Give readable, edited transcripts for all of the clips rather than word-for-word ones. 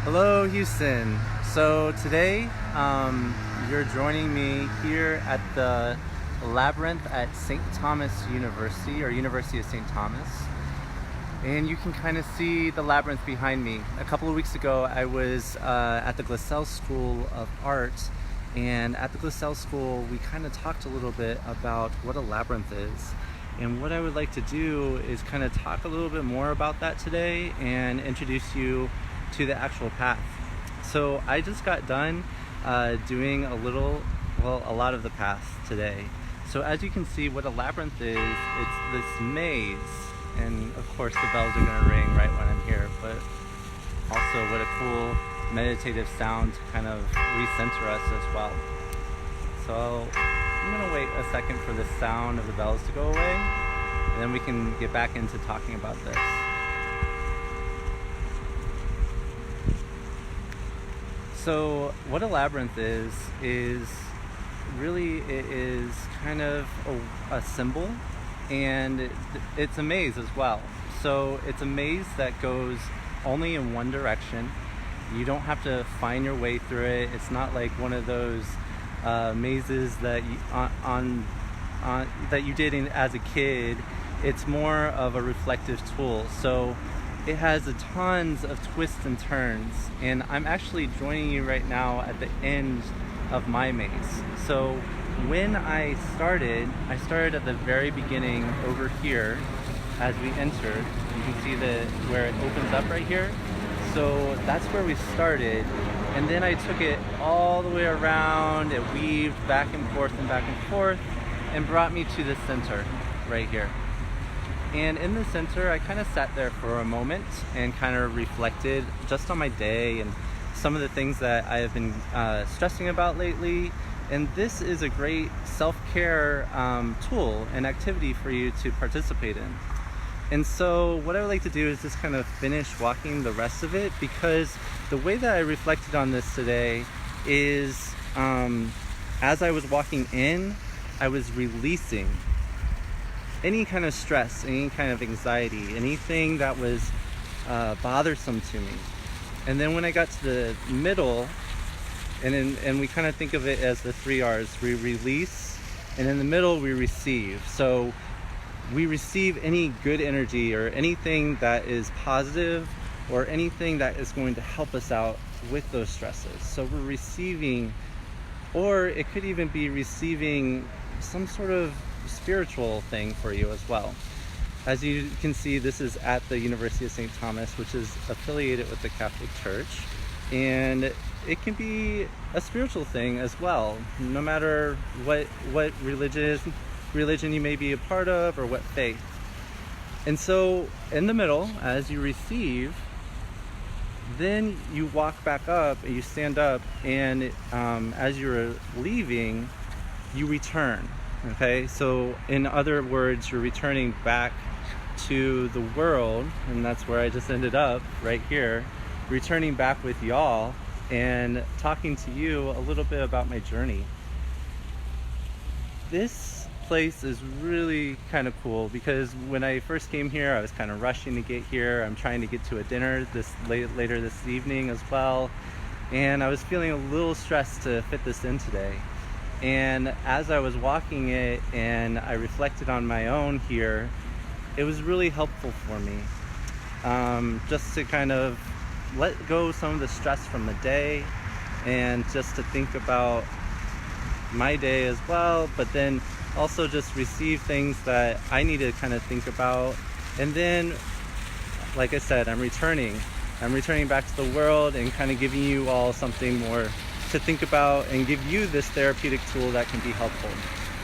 Hello, Houston. So today, you're joining me here at the Labyrinth at St. Thomas University, or University of St. Thomas. And you can kind of see the labyrinth behind me. A couple of weeks ago, I was at the Glassell School of Art. And at the Glassell School, we kind of talked a little bit about what a labyrinth is. And what I would like to do is kind of talk a little bit more about that today and introduce you to the actual path. So I just got done doing a lot of the path today. So as you can see, what a labyrinth is, it's this maze. And of course the bells are gonna ring right when I'm here, but also what a cool meditative sound to kind of recenter us as well. So I'm gonna wait a second for the sound of the bells to go away, and then we can get back into talking about this. So what a labyrinth is really, it is kind of a symbol, and it's a maze as well. So it's a maze that goes only in one direction. You don't have to find your way through it. It's not like one of those mazes that that you did as a kid. It's more of a reflective tool. So it has tons of twists and turns, and I'm actually joining you right now at the end of my maze. So when I started at the very beginning over here. As we entered, you can see where it opens up right here. So that's where we started, and then I took it all the way around. It weaved back and forth and brought me to the center right here. And in the center, I kind of sat there for a moment and kind of reflected just on my day and some of the things that I have been stressing about lately. And this is a great self-care tool and activity for you to participate in. And so what I would like to do is just kind of finish walking the rest of it, because the way that I reflected on this today is as I was walking in, I was releasing any kind of stress, any kind of anxiety, anything that was bothersome to me. And then when I got to the middle, and we kind of think of it as the 3 R's, we release, and in the middle we receive. So we receive any good energy or anything that is positive or anything that is going to help us out with those stresses. So we're receiving, or it could even be receiving some sort of spiritual thing for you as well. As you can see, this is at the University of St. Thomas, which is affiliated with the Catholic Church, and it can be a spiritual thing as well, no matter what religion you may be a part of or what faith. And so in the middle, as you receive, then you walk back up and you stand up, and as you're leaving, you return. Okay, so in other words, you're returning back to the world, and that's where I just ended up right here, returning back with y'all and talking to you a little bit about my journey. This place is really kind of cool because when I first came here, I was kind of rushing to get here. I'm trying to get to a dinner later this evening as well, and I was feeling a little stressed to fit this in today. And as I was walking it and I reflected on my own here, it was really helpful for me, just to kind of let go some of the stress from the day and just to think about my day as well, but then also just receive things that I need to kind of think about. And then, like I said, I'm returning back to the world and kind of giving you all something more to think about and give you this therapeutic tool that can be helpful.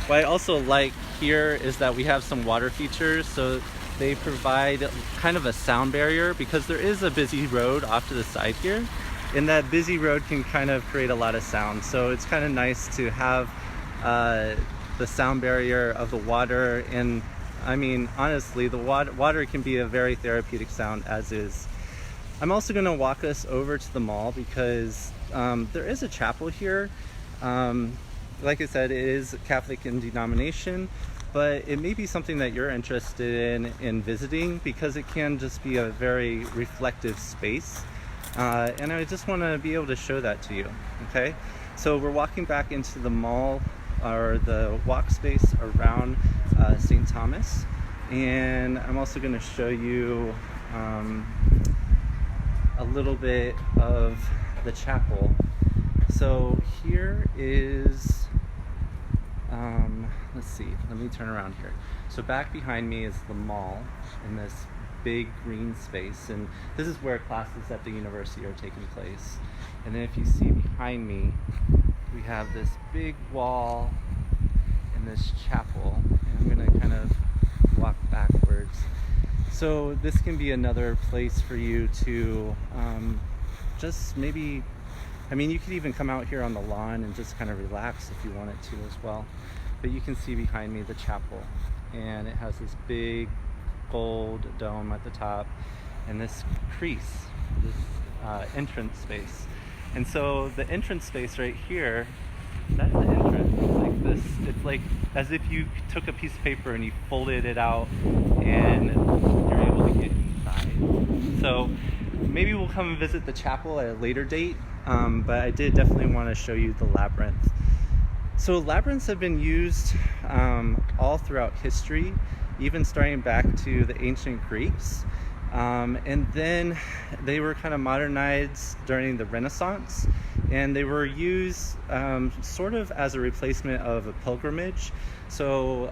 What I also like here is that we have some water features, so they provide kind of a sound barrier because there is a busy road off to the side here, and that busy road can kind of create a lot of sound. So it's kind of nice to have the sound barrier of the water. And I mean, honestly, the water can be a very therapeutic sound as is. I'm also going to walk us over to the mall because there is a chapel here. Like I said, it is Catholic in denomination, but it may be something that you're interested in visiting because it can just be a very reflective space. And I just want to be able to show that to you. Okay, so we're walking back into the mall, or the walk space around St. Thomas, and I'm also going to show you a little bit of the chapel. So here is, let's see, let me turn around here. So back behind me is the mall in this big green space, and this is where classes at the university are taking place. And then if you see behind me, we have this big wall and this chapel, and I'm going to kind of walk backwards. So this can be another place for you to just maybe, I mean, you could even come out here on the lawn and just kind of relax if you wanted to as well. But you can see behind me the chapel, and it has this big gold dome at the top and this crease, this entrance space. And so the entrance space right here, that's the entrance. It's like this, it's like as if you took a piece of paper and you folded it out and you're able to get inside. So maybe we'll come and visit the chapel at a later date, but I did definitely want to show you the labyrinth. So labyrinths have been used all throughout history, even starting back to the ancient Greeks. And then they were kind of modernized during the Renaissance, and they were used sort of as a replacement of a pilgrimage. So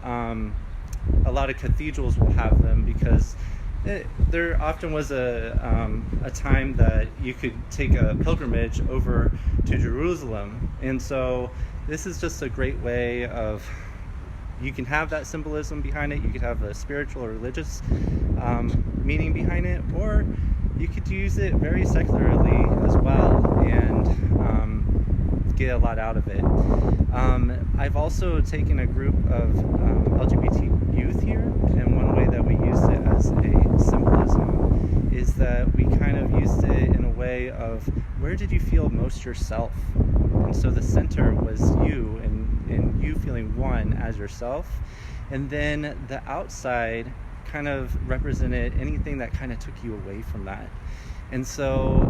a lot of cathedrals will have them because there often was a time that you could take a pilgrimage over to Jerusalem. And so this is just a great way of, you can have that symbolism behind it, you could have a spiritual or religious meaning behind it, or you could use it very secularly as well and get a lot out of it. I've also taken a group of LGBT youth here, and one way that we used it as a symbolism is that we kind of used it in a way of, where did you feel most yourself? And so the center was you, and you feeling one as yourself, and then the outside kind of represented anything that kind of took you away from that. And so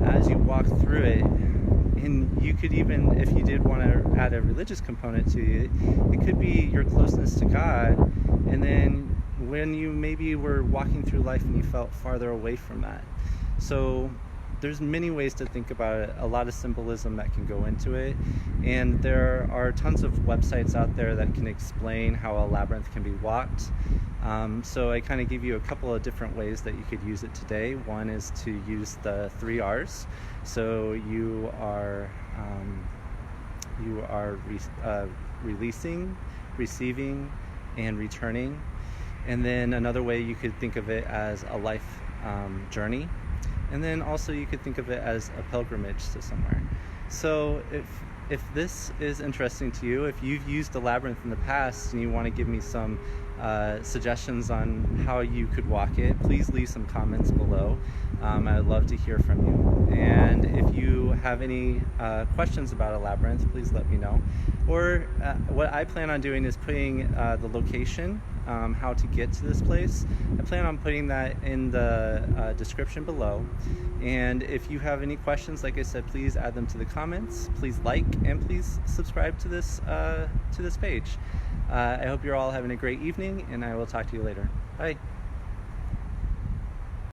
as you walk through it, and you could even, if you did want to add a religious component to it, it could be your closeness to God, and then when you maybe were walking through life and you felt farther away from that. So there's many ways to think about it, a lot of symbolism that can go into it, and there are tons of websites out there that can explain how a labyrinth can be walked. So I kind of give you a couple of different ways that you could use it today. One is to use the 3 R's. So you are releasing, receiving, and returning. And then another way you could think of it as a life journey. And then also you could think of it as a pilgrimage to somewhere. So if this is interesting to you, if you've used the labyrinth in the past and you want to give me some suggestions on how you could walk it, please leave some comments below. I'd love to hear from you. And if you have any questions about a labyrinth, please let me know. Or what I plan on doing is putting the location, how to get to this place. I plan on putting that in the description below. And if you have any questions, like I said, please add them to the comments. Please like and please subscribe to this page. I hope you're all having a great evening, and I will talk to you later. Bye.